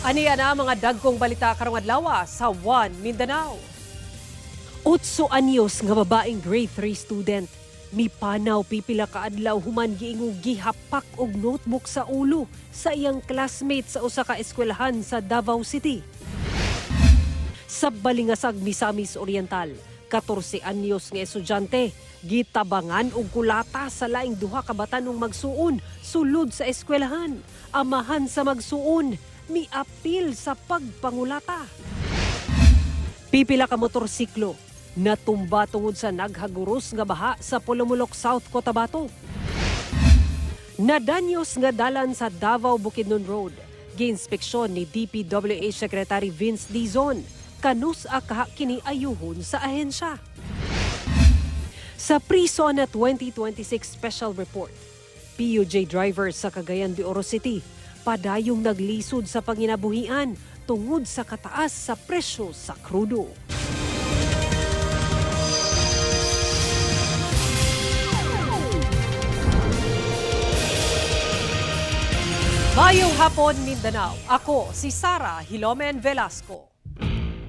Aniya na mga dagkong balita karong adlaw sa One Mindanao. 8 anyos nga babaeng grade 3 student. Mipanaw pipila ka adlaw human giingong gihapak og notebook sa ulo sa iyang classmate sa usa ka eskwelahan sa Davao City. Sa Balingasag, Misamis Oriental, 14 anyos nga estudyante gitabangan og kulata sa laing duha ka batanong magsuon sulod sa eskwelahan. Amahan sa magsuon miapil sa pagpangulata. Pipila ka motorsiklo natumba tungod sa naghaguros nga baha sa Polomolok South, Cotabato. Nadanyos nga dalan sa Davao Bukidnon Road. Giinspeksyon ni DPWH Secretary Vince Dizon. Kanus-a kaha kini ayuhon sa ahensya. Sa Pre-SONA 2026 Special Report, PUJ driver sa Cagayan de Oro City padayong naglisod sa panginabuhian tungod sa kataas sa presyo sa krudo. Mayong hapon, Mindanao. Ako si Sara Hilomen Velasco.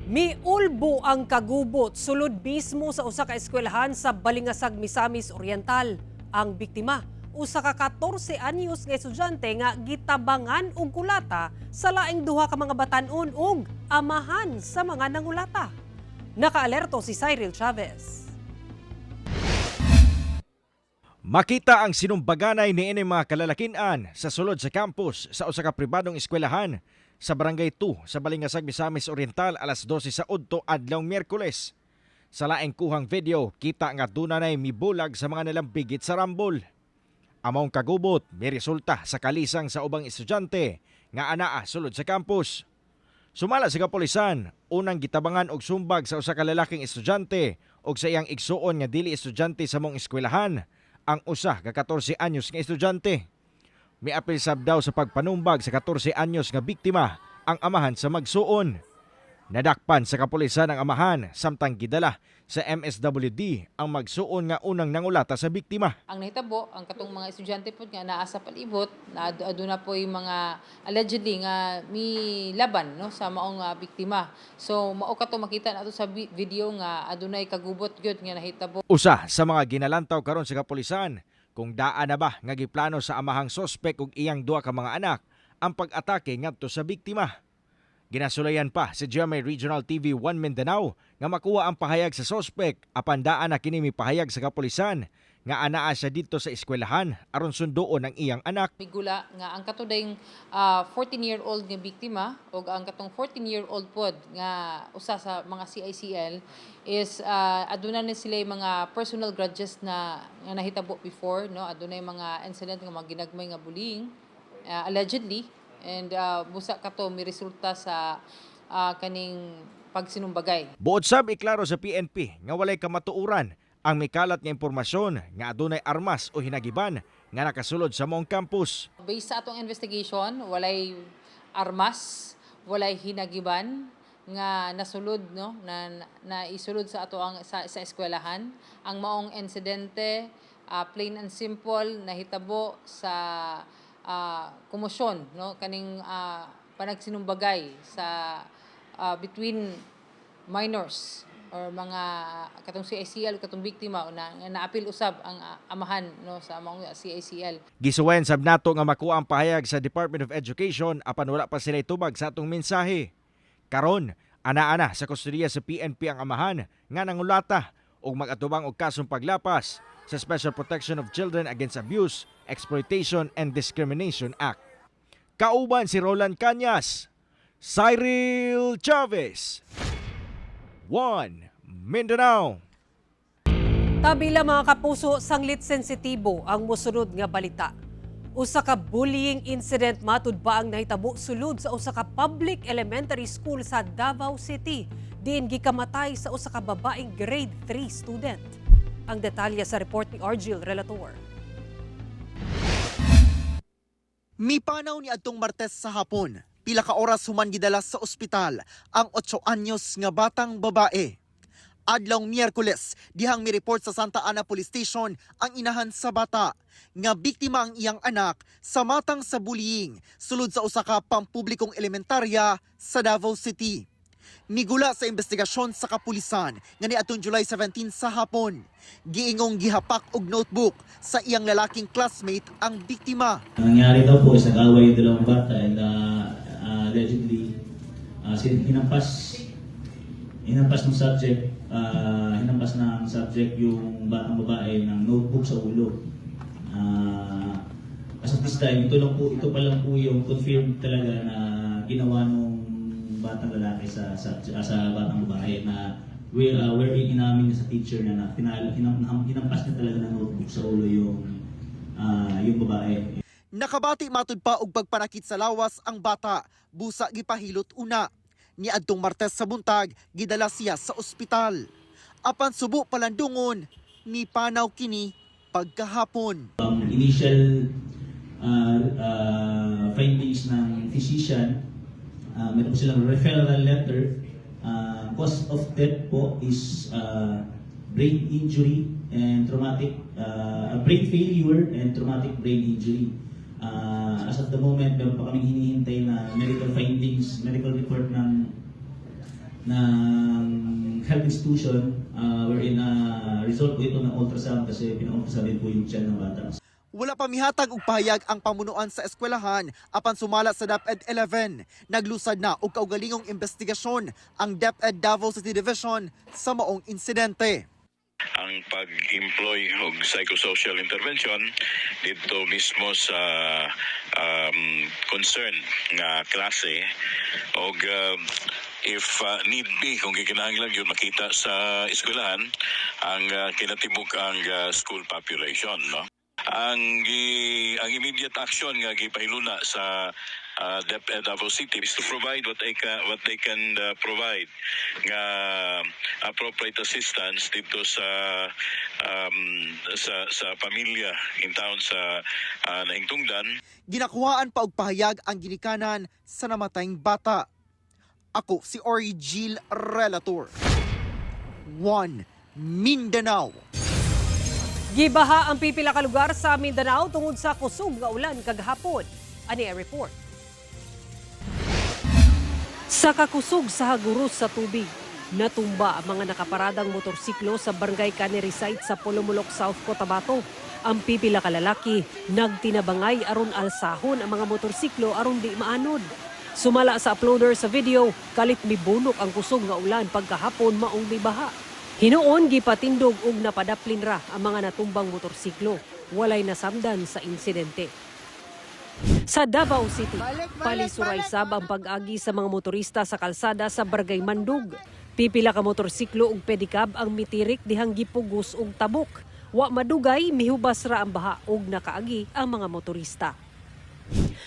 Miulbo ang kagubot sulod mismo sa usa ka eskwelahan sa Balingasag, Misamis Oriental. Ang biktima, usa ka 14 anyos nga estudyante nga gitabangan og kulata sa laing duha ka mga batan-on ug amahan sa mga nangulata. Nakaalerto si Cyril Chavez. Makita ang sinumbaganay ni ining mga kalalakinan sa sulod sa campus sa usa ka pribadong eskwelahan sa Barangay 2 sa Balingasag, Misamis Oriental alas 12 sa udto adlawng Miyerkules. Sa laing kuhang video, kita nga dunay mibulag sa mga nalambigit sa rambol. Among kagubot may resulta sa kalisang sa ubang estudyante nga anaa sulod sa campus. Sumala sa kapulisan, unang gitabangan og sumbag sa usa ka lalaking estudyante og sa iyang igsuon nga dili estudyante sa mong eskwelahan ang usa ka 14 anyos nga estudyante. Miapil sab daw sa pagpanumbag sa 14 anyos nga biktima ang amahan sa magsuon. Nadakpan sa kapulisan ang amahan samtang gidala sa MSWD ang magsuon nga unang nangulata sa biktima. Ang nahitabo, ang katong mga estudyante po nga naa sa palibot, na aduna po yung mga allegedly nga mi laban no sa maong biktima. So mao kato makita nato sa video nga adunay kagubot gyud nga nahitabo. Usa sa mga ginalantaw karon sa kapulisan kung daan na ba nga giplano sa amahang sospek ug iyang duha ka mga anak ang pag-atake ngadto sa biktima. Ginasulayan pa si GMA Regional TV 1 Mindanao nga makuha ang pahayag sa sospek apan daan na kini mipahayag sa kapulisan nga anaa siya dito sa eskwelahan aron sunduon ang iyang anak. Migula nga ang katuding 14-year-old nga biktima o ang katong 14-year-old pod nga usa sa mga CICL is aduna ni sila mga personal grudges na nahitabo before, no, adunay mga incident nga mga ginagmay nga bullying allegedly, and busa kato mi resulta sa kaning pagsinumbagay. Buod sab iklaro sa PNP nga walay kamatuoran ang mikalat nga impormasyon nga adunay armas o hinagiban nga nakasulod sa mong campus. Based sa atong investigation, walay armas, walay hinagiban nga nasulod, no, na isulod sa ato ang sa eskwelahan. Ang maong insidente plain and simple nahitabo sa komosyon, no, kaning panagsinumbagay sa between minors or mga katong CICL katong biktima na naapil usab ang amahan, no, sa mga CICL. Gisuwayan sab nato nga makuha ang pahayag sa Department of Education apan wala pa sila tubag sa atong mensahe. Karon, ana-ana sa kustodiya sa PNP ang amahan nga nangulata og mag-atubang og kasong paglapas sa Special Protection of Children Against Abuse, Exploitation and Discrimination Act. Kauban si Roland Cañas, Cyril Chavez, One Mindanao. Tabila mga kapuso, sanglit sensitibo ang musunod nga balita. Usa ka bullying incident matud ba ang nahitabo sulod sa usa ka public elementary school sa Davao City. Diin gikamatay sa usa ka babaeng grade 3 student. Ang detalye sa report ni Argil Relator. Mipanaw ni adtong Martes sa hapon, pila ka oras human gidalas sa ospital ang 8 anyos nga batang babae. Adlaw Miyerkules, dihang mi-report sa Santa Ana Police Station ang inahan sa bata nga biktima ang iyang anak sa matang sa bullying sulod sa usa ka pampublikong elementarya sa Davao City. Migula sa investigasyon sa kapulisan nga niadtong July 17 sa hapon, giingong gihapak og notebook sa iyang lalaking classmate ang biktima. Nangyari daw po is nag-away yung dalawang bata and allegedly hinampas ng subject yung batang babae ng notebook sa ulo. As of this time, ito pa lang po yung confirmed talaga na ginawa nung batang lalaki sa batang babae na wherein inamin niya sa teacher na hinampas niya talaga ng notebook sa ulo yung babae. Nakabati matud pa og pagpanakit sa lawas ang bata, busa gipahilot una. Niadtong Martes sa buntag, gidala siya sa ospital. Apan subo palandungon, mipanaw kini pagkahapon. Initial findings ng physician, meron po silang referral letter. Cause of death po is brain injury and traumatic, brain failure and traumatic brain injury. As of the moment, meron pa kaming hinihintay na medical findings, medical report ng health institution wherein result po ito ng ultrasound kasi pina-ultrasound din po yung tiyan ng bata. Wala pa mihatag og pahayag ang pamunuan sa eskwelahan apan sumala sa DepEd 11. Naglusad na og kaugalingong investigasyon ang DepEd Davao City Division sa maong insidente. Ang pag-employ og psychosocial intervention dito mismo sa concern nga klase og if need be kung gikinahanglan yun makita sa eskwelahan ang kinatibuk ang school population, no. Ang immediate action nga gipahiluna sa DepEd Davao City is to provide what they can provide nga appropriate assistance dito sa pamilya in town sa naingtungdan. Ginakuhaan pa og pahayag ang ginikanan sa namatayng bata. Ako si Ori Gil Relator. 1 Mindanao. Gibaha ang pipila ka lugar sa Mindanao tungod sa kusog nga ulan kagahapon. Ani ang report. Sa kakusog sa haguros sa tubig, natumba ang mga nakaparadang motorsiklo sa Barangay Cannery Site sa Polomolok, South Cotabato. Ang pipila ka lalaki nagtinabangay aron alsahon ang mga motorsiklo aron di maanod. Sumala sa uploader sa video, kalit mibunok ang kusog nga ulan pagkahapon maong mibaha. Hinuon gipatindog og napadaplin ra ang mga natumbang motorsiklo. Walay nasamdan sa insidente. Sa Davao City, palisuray-sab ang pag-agi sa mga motorista sa kalsada sa Barangay Mandug. Pipila ka motorsiklo ug pedicab ang mitirik dihang gipugos og tabok. Wa madugay mihubas ra ang baha ug nakaagi ang mga motorista.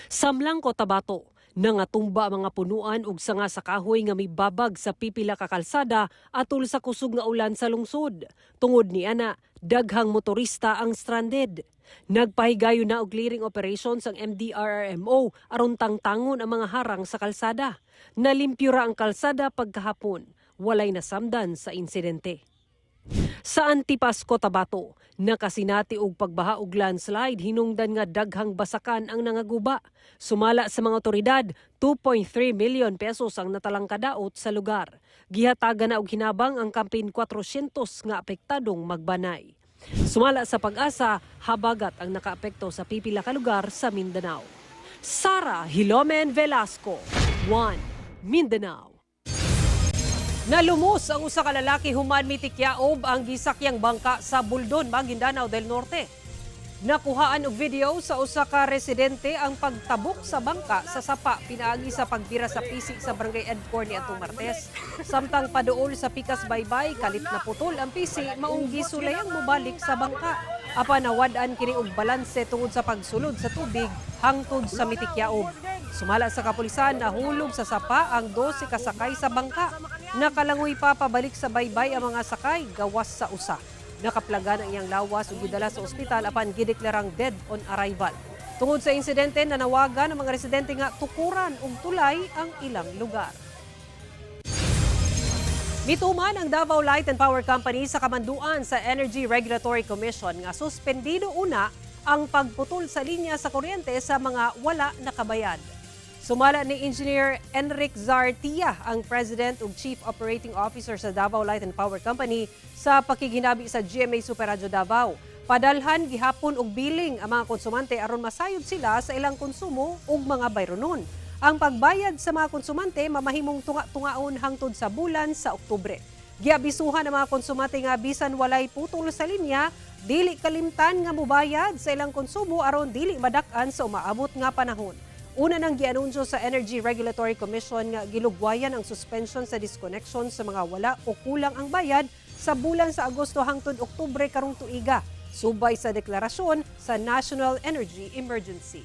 Samlang Cotabato, nangatumba mga punuan ug sanga sa kahoy nga mibabag sa pipila ka kalsada atol sa kusog nga ulan sa lungsod. Tungod niana, daghang motorista ang stranded. Nagpahigayo na og clearing operations ang MDRRMO aron tangtangon ang mga harang sa kalsada. Nalimpyo ra ang kalsada pagkahapon. Walay nasamdan sa insidente. Sa Antipas, Cotabato, nakasinati og pagbaha og landslide hinungdan nga daghang basakan ang nangaguba. Sumala sa mga otoridad, 2.3 million pesos ang natalang kadaot sa lugar. Gihatagan na og hinabang ang kampin 400 nga apektadong magbanay. Sumala sa Pag-asa, habagat ang nakaapekto sa pipila ka lugar sa Mindanao. Sara Hilomen Velasco, 1 Mindanao. Nalumos ang usa ka lalaki human mitikyaob ang gisakyang bangka sa Buldon, Maguindanao del Norte. Nakuhaan og video sa usa ka residente ang pagtabok sa bangka sa sapa pinaagi sa pagbira sa pisi sa Barangay Edcor niadtong Martes. Samtang paduol sa Pikas Baybay, kalit na putol ang pisi maong gisulayang mobalik sa bangka. Apan nawad-an kini og balanse tungod sa pagsulod sa tubig hangtod sa mitikyaob. Sumala sa kapulisan, nahulog sa sapa ang 12 kasakay sa bangka. Nakalangoy pa pabalik sa baybay ang mga sakay gawas sa usa. Nakaplagan ang iyang lawas ug gidala sa ospital apan gideklarang dead on arrival. Tungod sa insidente, nanawagan ang mga residente nga tukuran og tulay ang ilang lugar. Mituman ang Davao Light and Power Company sa kamanduan sa Energy Regulatory Commission nga suspendido una ang pagputol sa linya sa kuryente sa mga wala nakabayad. Sumala ni Engineer Enric Zartia, ang President ug Chief Operating Officer sa Davao Light and Power Company sa pakiginabi sa GMA Super Radio Davao. Padalhan gihapon og billing ang mga konsumante aron masayod sila sa ilang konsumo ug mga bayronon. Ang pagbayad sa mga konsumante mamahimong tunga-tungaon hangtod sa bulan sa Oktubre. Giabisuhan ang mga konsumante nga bisan walay putol sa linya, dili kalimtan nga mobayad sa ilang konsumo aron dili madak-an sa umaabot nga panahon. Una nang gianunsyo sa Energy Regulatory Commission nga gilugwayan ang suspension sa disconnection sa mga wala o kulang ang bayad sa bulan sa Agosto hangtod Oktubre karong tuiga, subay sa deklarasyon sa National Energy Emergency.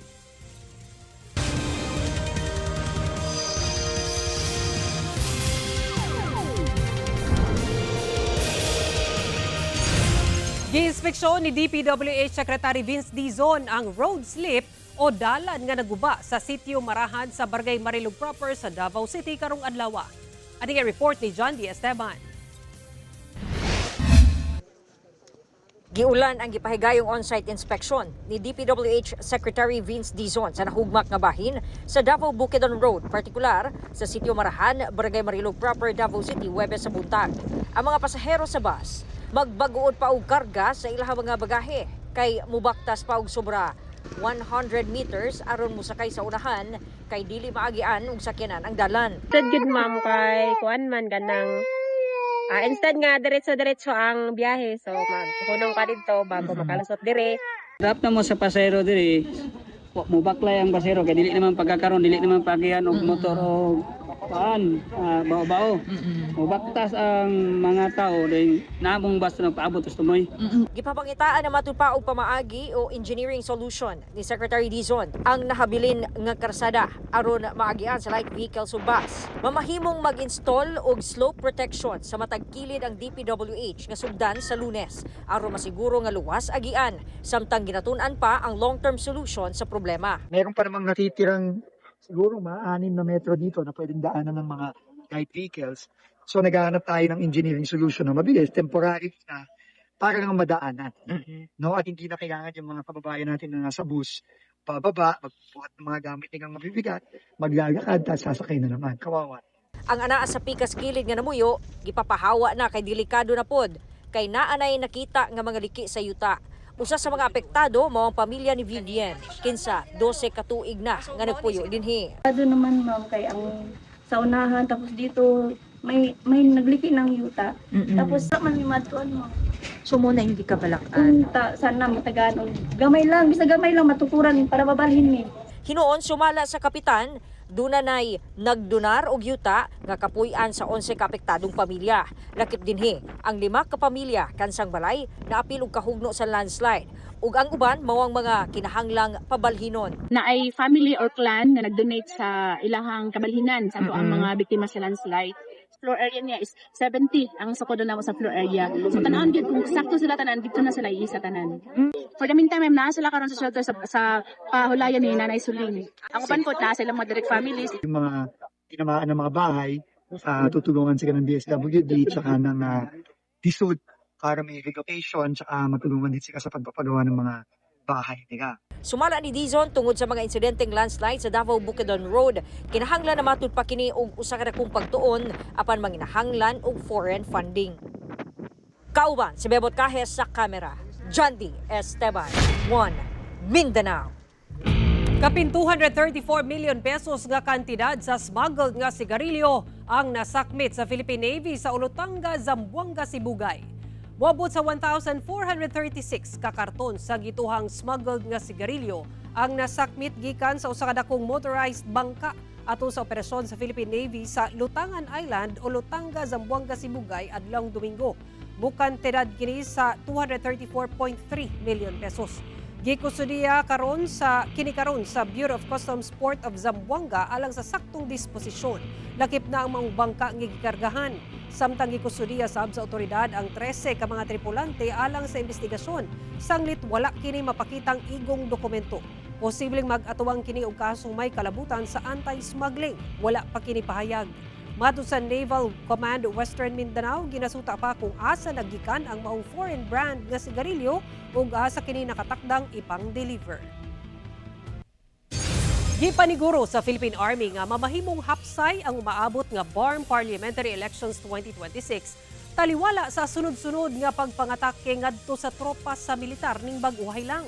Gi-inspeksyon ni DPWH Secretary Vince Dizon ang road slip o dalan nga naguba sa sitio Marahan sa Barangay Marilog proper sa Davao City karong adlaw. Aning report ni John D. Esteban. Giulan ang gipahigayong on-site inspection ni DPWH Secretary Vince Dizon sa nahugmak nga bahin sa Davao Bukidnon Road, partikular sa sitio Marahan, Barangay Marilog proper, Davao City, Huwebes sa buntag. Ang mga pasahero sa bus magbaguod pa og karga sa ilahang mga bagahe kay mubaktas pa og sobra 100 meters aron musakay sa unahan kay dili maagian og sakyanan ang dalan. Instead good ma'am kay kuan man ganang instead nga diretso ang biyahe so magkunong ka dito bago makalusot dire. Dapat na mo sa pasero diri mo baklay ang pasero kay dili naman pagkakaron dili naman pagihan og motor o paan bao-bao. Mo baktas ang mga tao ding namong basta nagpaabot sa tumoy. Gipapangitaan na matupa og pamaagi o engineering solution ni Secretary Dizon ang nahabilin nga karsada aron maagian sa light vehicles ug bus. Mamahimong mag-install og slope protection sa matag kilid ang DPWH nga sugdan sa Lunes aron masiguro nga luwas agian samtang ginatun-an pa ang long-term solution sa problema. Meron pa namang natitirang siguro mga 6 na metro dito na pwedeng daanan ng mga light vehicles. So naghahanap tayo ng engineering solution na mabilis, temporary na para lang madaanan. No? At hindi na kailangan yung mga kababayan natin na nasa bus, pababa, magbuhat ng mga gamit nilang mabibigat, maglalakad at sasakay na naman. Kawawa. Ang anaa sa pikas kilid nga namuyo, gipapahawa na kay delikado na pod kay naanay nakita nga mga liki sa yuta. Usa sa mga apektado mao ang pamilya ni Vivian, kinsa 12 ka tuig na nga nagpuyo dinhi. Ano naman ma'am kay ang sa unahan tapos dito may nagliki ng yuta. Tapos sa man matuan mo. So mo na hindi ka balakan. Sana matagaan gamay lang, bisa gamay lang matukuran para babalhin ni. Hinuon sumala sa kapitan, dunay nagdonar og yuta nga kapuy-an sa 11 ka apektadong pamilya. Lakip dinhi ang 5 ka pamilya kansang balay na apil og kahugno sa landslide ug ang uban mao ang mga kinahanglang pabalhinon. Na ay family or clan nga nag-donate sa ilahang kabalhinan sa ang mga biktima sa landslide. Floor area niya is 70 ang sukod na mo sa floor area. So tanan gyud kung sakto sila tanan dito na sila sa tanan. For the meantime, naa sila karon sa shelter sa pahulayan ni Nanay Suling. Ang uban po na sila mga direct families. Yung mga tinamaan ng mga bahay, tutulungan sila ng DSWD tsaka ng DSUD para may relocation tsaka matulungan din sila sa pagpapagawa ng mga bahay nila. Sumala ni Dizon tungod sa mga insidenteng landslide sa Davao Bukidnon Road, kinahanglan na matud pa kini og usa ka dakong pagtuon apan manginahanglan og foreign funding. Kauban si Bebot Kahes sa kamera. John D. Esteban, 1 Mindanao. Kapin 234 million pesos nga kantidad sa smuggled nga sigarilyo ang nasakmit sa Philippine Navy sa Olotanga, Zamboanga, Sibugay. Moabot sa 1,436 ka karton sa gituhang smuggled nga sigarilyo ang nasakmit gikan sa usa ka dakong motorized bangka ato sa operasyon sa Philippine Navy sa Lutangan Island o Lutanga, Zamboanga, Sibugay adlong Domingo. Bukan tedad kini sa 234.3 million pesos. Gikustudiya karon sa Bureau of Customs Port of Zamboanga alang sa saktong disposisyon. Lakip na ang mga bangka nga gikargahan. Samtang gikustudiya sa otoridad ang 13 ka mga tripulante alang sa investigasyon. Sanglit wala kini mapakitang igong dokumento. Posibleng mag-atuwang kini og kasong may kalabutan sa anti-smuggling. Wala pa kini pahayag. Matod sa Naval Command Western Mindanao, ginasuta pa kung asa nagikan ang maong foreign brand nga sigarilyo ug asa kini nakatakdang ipang-deliver. Gipaniguro sa Philippine Army nga mamahimong hapsay ang umaabot nga BARM Parliamentary Elections 2026 taliwala sa sunod-sunod nga pagpangatake ngadto sa tropa sa militar ning bag-uhay lang.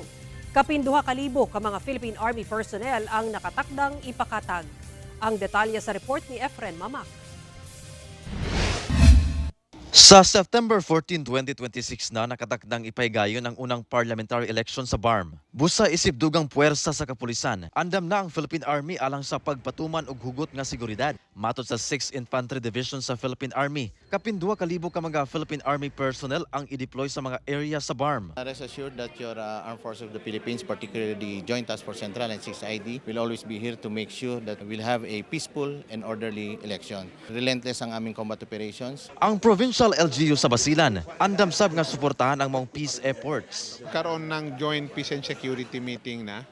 Kapin 2,000 ka mga Philippine Army personnel ang nakatakdang ipakatag. Ang detalye sa report ni Efren Mamak. Sa September 14, 2026 na nakatakdang ipaygayon ang unang parliamentary election sa BARM. Busa isip dugang puwersa sa kapulisan, andam na ang Philippine Army alang sa pagpatuman og hugot nga seguridad. Matod sa 6th Infantry Division sa Philippine Army, kapin 2,000 ka mga Philippine Army personnel ang i-deploy sa mga area sa BARM. Rest assured that your Armed Forces of the Philippines, particularly the Joint Task Force Central and 6th ID, will always be here to make sure that we'll have a peaceful and orderly election. Relentless ang aming combat operations. Ang Provincial LGU sa Basilan, andam sab nga suportahan ang mga peace efforts. Karoon ng Joint Peace and Security meeting na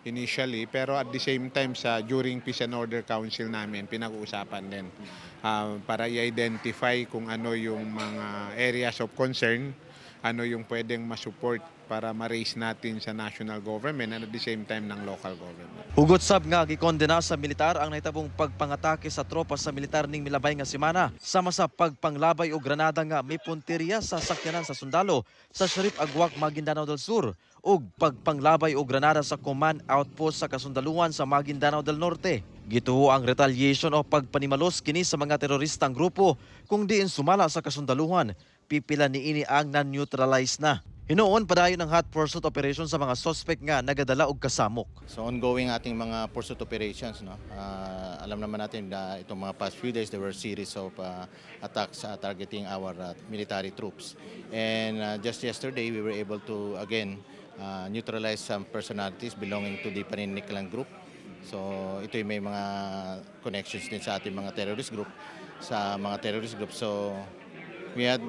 initially, pero at the same time during Peace and Order Council namin, pinag-uusapan din para i-identify kung ano yung mga areas of concern, ano yung pwedeng masupport para ma-raise natin sa national government and at the same time ng local government. Hugot sab nga gikondena sa militar ang nahitabong pagpangatake sa tropa sa militar ning milabay nga semana sama sa pagpanglabay og granada nga may punteriya sa sakyanan sa sundalo sa Sharif Agwak, Maguindanao del Sur ug pagpanglabay og granada sa command outpost sa kasundaluhan sa Maguindanao del Norte. Gituo ang retaliation o pagpanimalos kini sa mga teroristang grupo kung diin sumala sa kasundaluhan, pipila niini ang non-neutralize na. Hinoon padayon ang hot pursuit operation sa mga suspect nga nagadala og kasamok. So ongoing ating mga pursuit operations. No? Alam naman natin na itong mga past few days there were series of attacks targeting our military troops. And just yesterday we were able to again neutralize some personalities belonging to the Paninicalan group. So ito may mga connections din sa ating mga terrorist group, So we had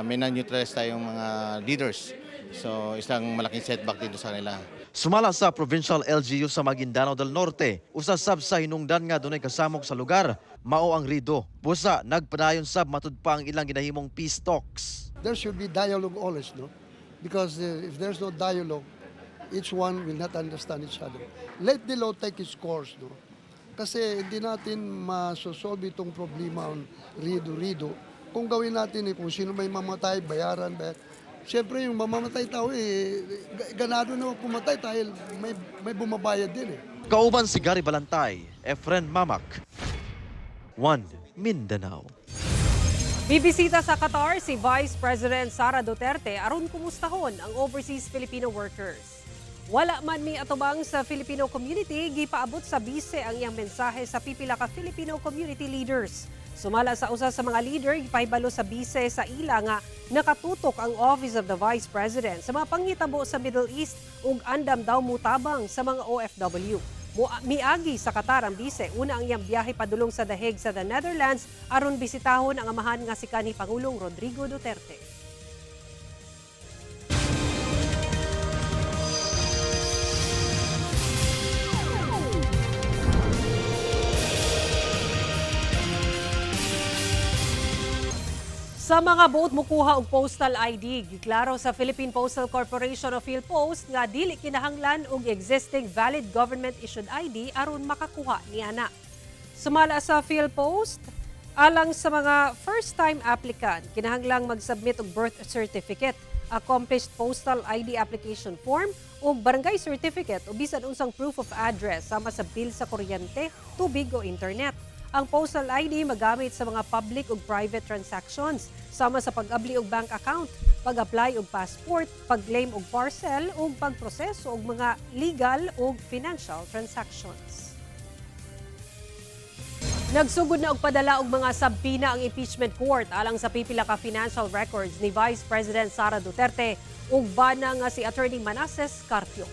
may na-neutralize tayong mga leaders. So isang malaking setback dito sa kanila. Sumala sa Provincial LGU sa Maguindanao del Norte, usasab sa hinungdan nga dunay kasamok sa lugar, mao ang Rido. Busa nagpadayon sab matud pa ang ilang ginahimong peace talks. There should be dialogue always, no? Because if there's no dialogue, each one will not understand each other. Let the law take its course, no? Kasi hindi natin masosolve itong problema on Rido. Kung gawin natin kung sino may mamatay, bayaran. Siyempre yung mamamatay tao ganado na pumatay dahil may bumabayad din Kauban si Gary Balantay, Efren Mamak, 1 Mindanao. Bibisita sa Qatar si Vice President Sara Duterte aron kumustahon ang overseas Filipino workers. Wala man mi atubang sa Filipino community, gipaabot sa bise ang iyang mensahe sa pipila ka Filipino community leaders. Sumala sa usa sa mga leader, ipahibalo sa bise sa ila nga nakatutok ang Office of the Vice President sa mga panghitabo sa Middle East ug andam daw mutabang sa mga OFW. Miagi sa Qatar ang bise, una ang iyang biyahe padulong sa The Hague sa the Netherlands aron bisitahon ang amahan nga si kanhi Pangulong Rodrigo Duterte. Sa mga buot mukuha og postal ID, giklaro sa Philippine Postal Corporation o PhilPost nga dili kinahanglan og existing valid government-issued ID aron makakuha niana. Sumala sa PhilPost, alang sa mga first-time applicant, kinahanglang mag-submit og birth certificate, accomplished postal ID application form ug barangay certificate o bisan unsang proof of address sama sa bill sa kuryente, tubig o internet. Ang postal ID magamit sa mga public ug private transactions, sama sa pag-abli og bank account, pag-apply og passport, pag-claim og parcel ug pagproseso og mga legal ug financial transactions. Nagsugod na og padala og mga sabpina ang impeachment court alang sa pipila ka financial records ni Vice President Sara Duterte ug bana nga si Attorney Manasseh Carpio.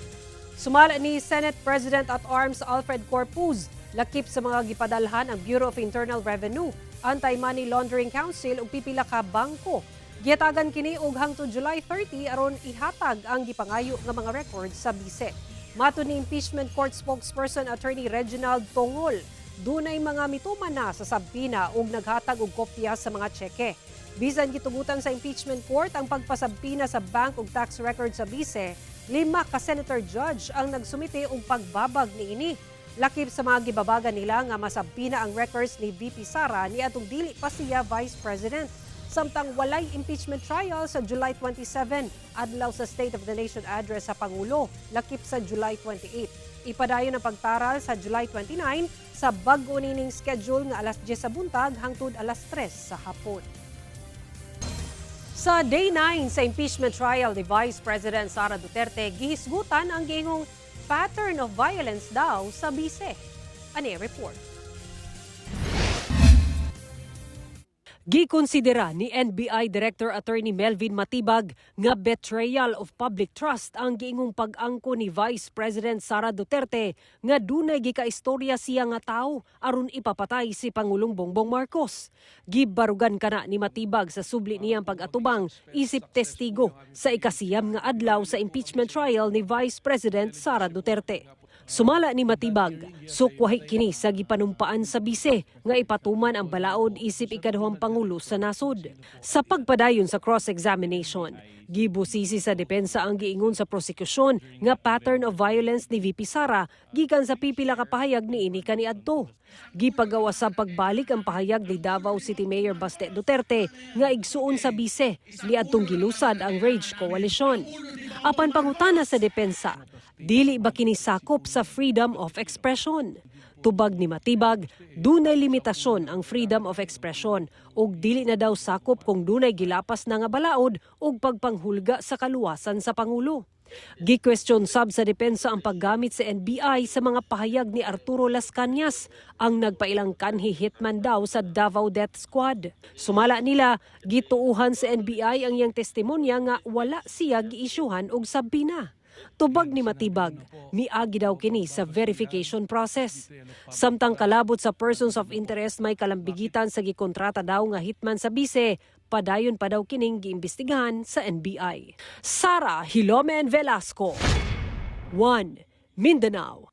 Sumala ni Senate President at Arms Alfred Corpuz, lakip sa mga gipadalhan ang Bureau of Internal Revenue, Anti-Money Laundering Council ug pipila ka bangko. Giatagan kini og hangtod July 30 aron ihatag ang gipangayo nga mga records sa bise. Mato ni impeachment court spokesperson Attorney Reginald Tongol, dunay mga mituman na sa sabpina ug naghatag og kopya sa mga tseke. Bisan gitugutan sa impeachment court ang pagpasabpina sa bank ug tax record sa bise, 5 ka senator judge ang nagsumite og pagbabag niini. Lakip sa mga gibabagan nila nga masabpina ang records ni VP Sara ni atong dili pa siya Vice President. Samtang walay impeachment trial sa July 27, adlaw sa State of the Nation address sa Pangulo, lakip sa July 28. Ipadayon ang pagtaral sa July 29 sa bag-o nining schedule nga alas 10 sa buntag hangtod alas 3 sa hapon. Sa Day 9 sa impeachment trial ni Vice President Sara Duterte, gihisgutan ang giingong pattern of violence daw sa bise. Ani report. Gikonsidera ni NBI Director Attorney Melvin Matibag nga betrayal of public trust ang giingong pag-angko ni Vice President Sara Duterte nga dunay gikaistorya siya nga tawo aron ipapatay si Pangulong Bongbong Marcos. Gibarugan kana ni Matibag sa subli niyang pag-atubang isip testigo sa ikasiyam nga adlaw sa impeachment trial ni Vice President Sara Duterte. Sumala ni Matibag, sukwahi kini sa gipanumpaan sa bise nga ipatuman ang balaod isip ikaduhang pangulo sa nasod. Sa pagpadayon sa cross-examination, gibusisi sa depensa ang giingon sa prosekusyon nga pattern of violence ni VP Sara gikan sa pipila ka pahayag niini kaniadto. Gipagawa sa pagbalik ang pahayag ni Davao City Mayor Baste Duterte nga igsuon sa bise niadtong gilusad ang Rage Coalition. Apan pangutana sa depensa, dili ba kini sakop sa freedom of expression? Tubag ni Matibag, dunay limitasyon ang freedom of expression ug dili na daw sakop kung dunay gilapas na nga balaod ug pagpanghulga sa kaluwasan sa Pangulo. Gi-question sab sa depensa ang paggamit sa NBI sa mga pahayag ni Arturo Las Cañas, ang nagpailang kanhi hitman daw sa Davao Death Squad. Sumala nila, gituuhan sa NBI ang iyang testimonya nga wala siya giisyuhan og sabina. Tubag ni Matibag, miagi daw kini sa verification process. Samtang kalabot sa persons of interest may kalambigitan sa gikontrata daw nga hitman sa bise, padayon pa daw kining giimbestigahan sa NBI. Sara Hilomen Velasco, 1 Mindanao.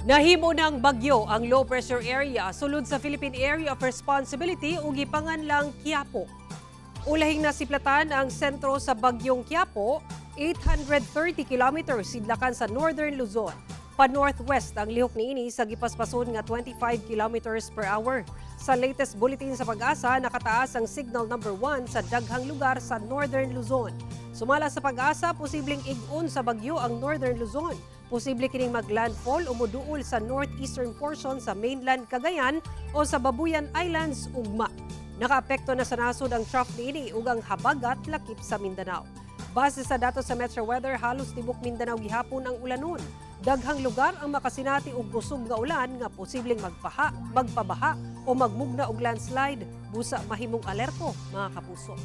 Nahimo ng bagyo ang low pressure area sulod sa Philippine Area of Responsibility ug gipanganlang Quiapo. Ulahing nasiplatan ang sentro sa bagyong Quiapo, 830 kilometers sidlakan sa Northern Luzon. Pa-northwest ang lihok niini sa gipaspason nga 25 kilometers per hour. Sa latest bulletin sa Pag-asa, nakataas ang signal number 1 sa daghang lugar sa Northern Luzon. Sumala sa Pag-asa, posibleng ig-un sa bagyo ang Northern Luzon. Posible kining maglandfall o moduol sa northeastern portion sa mainland Cagayan o sa Babuyan Islands ugma. Nakaapekto na sa nasod ang trough niini ug ang habagat lakip sa Mindanao. Base sa datos sa Metro Weather, halos tibok Mindanao gihapon ang ulanon. Daghang lugar ang makasinati og kusog nga ulan nga posibleng magpabaha o magmugna og landslide. Busa mahimong alerto, mga kapuso.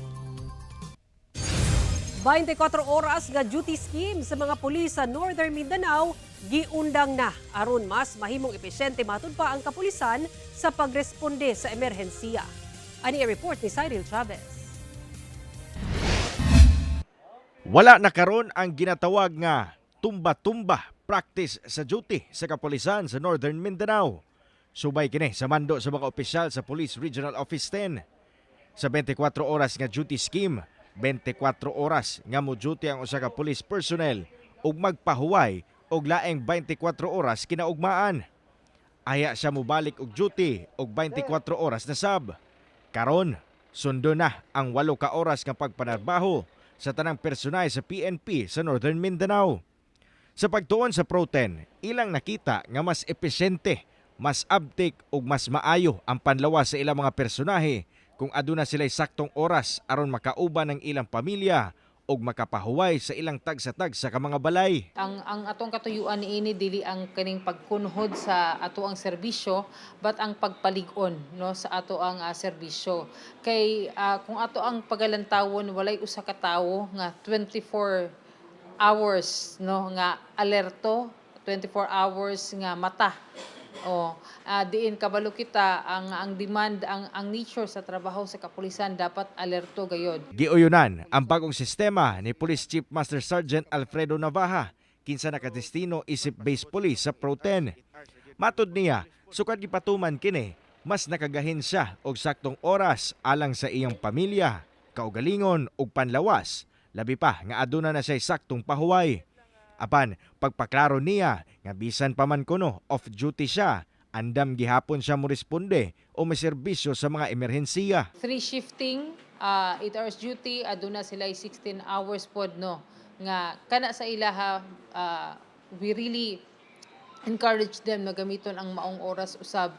24 oras nga duty scheme sa mga pulis sa Northern Mindanao giundang na aron mas mahimong epesyente matud pa ang kapulisan sa pagresponde sa emerhensiya. Ani report ni Cyril Chavez. Wala na karon ang ginatawag nga tumba-tumba practice sa duty sa kapulisan sa Northern Mindanao. Subay kini sa mando sa mga opisyal sa Police Regional Office 10. Sa 24 oras nga duty scheme, 24 oras nga mo-duty ang usa ka police personnel ug magpahuway og laeng 24 oras kinaugmaan. Aya siya mobalik og duty og 24 oras na sab. Karon, sundo na ang 8 ka oras nga pagpanarbaho sa tanang personay sa PNP sa Northern Mindanao. Sa pagtuon sa Pro-10, ilang nakita nga mas epesyente, mas abtik ug mas maayo ang panlawas sa ilang mga personahe kung aduna sila'y saktong oras aron makauban ng ilang pamilya o makapahuway sa ilang tagsa-tagsa ka mga balay. Ang atong katuyuan niini dili ang kaning pagkunhod sa ato ang serbisyo but ang pagpalig-on no sa ato ang serbisyo. Kay kung ato ang pagalantawon walay usa ka tawo nga 24 hours no nga alerto, 24 hours nga mata Diin kabalo kita ang demand ang nature sa trabaho sa kapulisan dapat alerto gayod. Giuyunan ang bagong sistema ni Police Chief Master Sergeant Alfredo Navaja kinsa nakadestino isip base police sa Pro-10. Matud niya, sukad gipatuman kini, mas nakagahin siya og saktong oras alang sa iyang pamilya, kaugalingon ug panlawas, labi pa nga aduna na siya saktong pahuway. Apan pagpaklaro niya nga bisan pa man kuno off duty siya, andam gihapon siya mo responde o may serbisyo sa mga emerhensiya. 3 shifting, 8 hours duty, aduna sila 16 hours pod no. Nga kana sa ilaha, we really encourage them na gamiton ang maong oras usab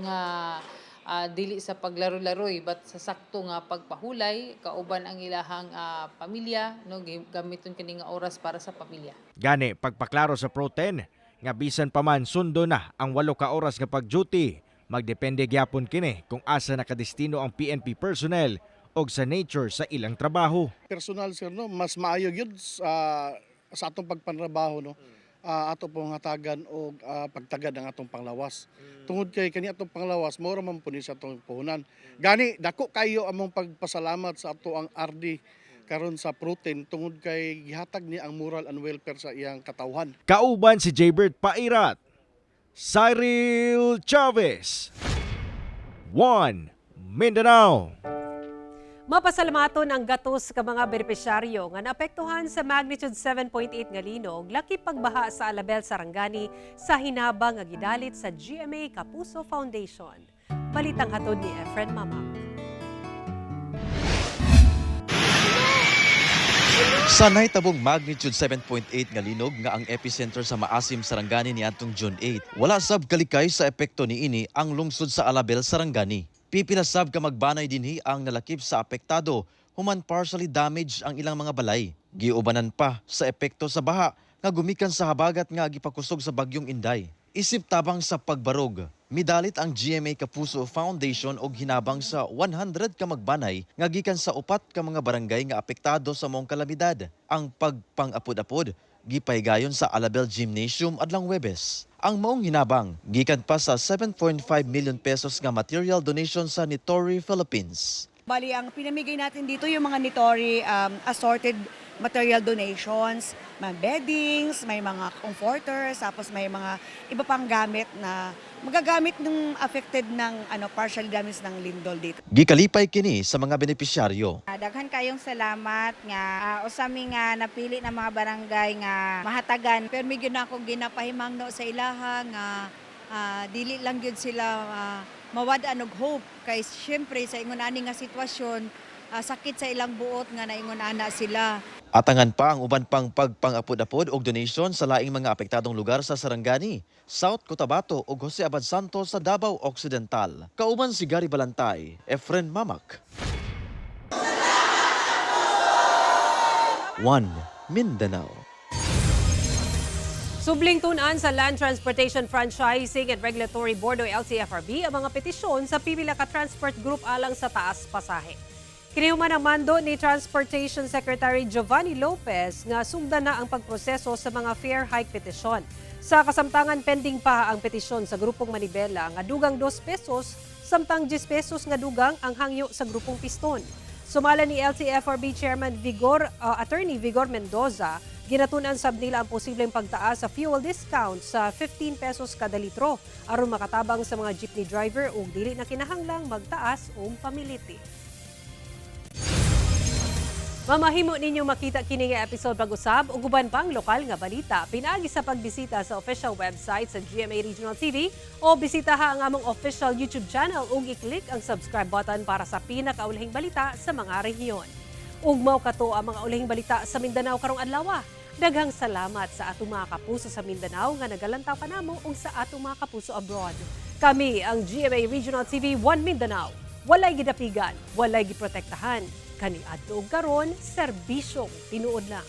nga dili sa paglaro-laroy but sa sakto nga pagpahulay kauban ang ilahang pamilya no, gamiton kini nga oras para sa pamilya. Gani pagpaklaro sa Pro-10 nga bisan pa man sundo na ang 8 ka oras nga pag-duty, magdepende gyapon kini kung asa nakadestino ang PNP personnel og sa nature sa ilang trabaho. Personal sir no, mas maayo gyud sa atong pagpanrabaho no. Ato pong hatagan o pagtagad ang atong panglawas. Tungod kay kani atong panglawas, mao man po ni sa atong puhunan. Gani dako kayo among pagpasalamat sa ato ang RD karon sa Pro-10 tungod kay gihatag ni ang moral and welfare sa iyang katawhan. Kauban si Jaybert Pairat, Cyril Chavez, 1 Mindanao. Mapasalamaton ang gatos ka mga benepisyaryo nga naapektuhan sa magnitude 7.8 nga linog laki pagbaha sa Alabel, Sarangani sa hinabang nga gidalit sa GMA Kapuso Foundation. Balitang hatod ni Efren Mamak. Sa nahitabong magnitude 7.8 nga linog nga ang epicenter sa Maasim, Sarangani ni atong June 8, wala sab kalikay sa epekto niini ang lungsod sa Alabel, Sarangani. Pipila sab ka magbanay dinhi ang nalakip sa apektado, human partially damaged ang ilang mga balay. Giubanan pa sa epekto sa baha nga gumikan sa habagat nga gipakusog sa bagyong Inday. Isip tabang sa pagbarog, midalit ang GMA Kapuso Foundation og hinabang sa 100 ka magbanay nga gikan sa 4 ka mga barangay nga apektado sa mong kalamidad. Ang pagpang-apod-apod gipaygayon sa Alabel Gymnasium adlang Huwebes. Ang maong hinabang gikan pa sa 7.5 million pesos nga material donation sa Nitori Philippines. Bali, ang pinamigay natin dito yung mga Nitori assorted material donations, may beddings, may mga comforters, tapos may mga iba pang gamit na magagamit ng affected ng partially damaged ng lindol dito. Gikalipay kini sa mga benepisyaryo. Daghan kayong salamat nga usami nga napili na mga barangay nga mahatagan. Pero may gyud akong ginapahimangno sa ilaha nga dili lang gyud sila mawad-an og hope kay syempre sa ingon ani nga sitwasyon sakit sa ilang buot nga naingon ana sila. Atangan pa ang uban pang pagpang-apod-apod og donation sa laing mga apektadong lugar sa Sarangani, South Cotabato ug Jose Abad Santos sa Davao Occidental. Kauban si Gary Balantay, Efren Mamak. 1 Mindanao. Subling tunan sa Land Transportation Franchising and Regulatory Board o LTFRB ang mga petisyon sa pipila ka transport group alang sa taas pasahe. Kinihuman ang mando ni Transportation Secretary Giovanni Lopez nga sugdan na ang pagproseso sa mga fare hike petisyon. Sa kasamtangan, pending pa ang petisyon sa grupong Manibela nga dugang 2 pesos samtang 10 pesos nga dugang ang hangyo sa grupong Piston. Sumala ni LTFRB Chairman Attorney Vigor Mendoza, ginatunan sab nila ang posibleng pagtaas sa fuel discount sa 15 pesos kada litro aron makatabang sa mga jeepney driver ug dili na kinahanglang magtaas og pamiliti. Mamahimo ninyo makita kini nga episode pag-usab ug uban pang lokal nga balita pinaagi sa pagbisita sa official website sa GMA Regional TV o bisitaha ang among official YouTube channel ug i-click ang subscribe button para sa pinakaulahing balita sa mga rehiyon. Ug mao kato ang mga ulahing balita sa Mindanao karong adlaw. Daghang salamat sa atong mga kapuso sa Mindanao nga nagalantaw kanamo ug sa atong mga kapuso abroad. Kami ang GMA Regional TV 1 Mindanao. Walay gidapigan, walay giprotektahan. Kaniadto og karon, serbisyong tinuod lang.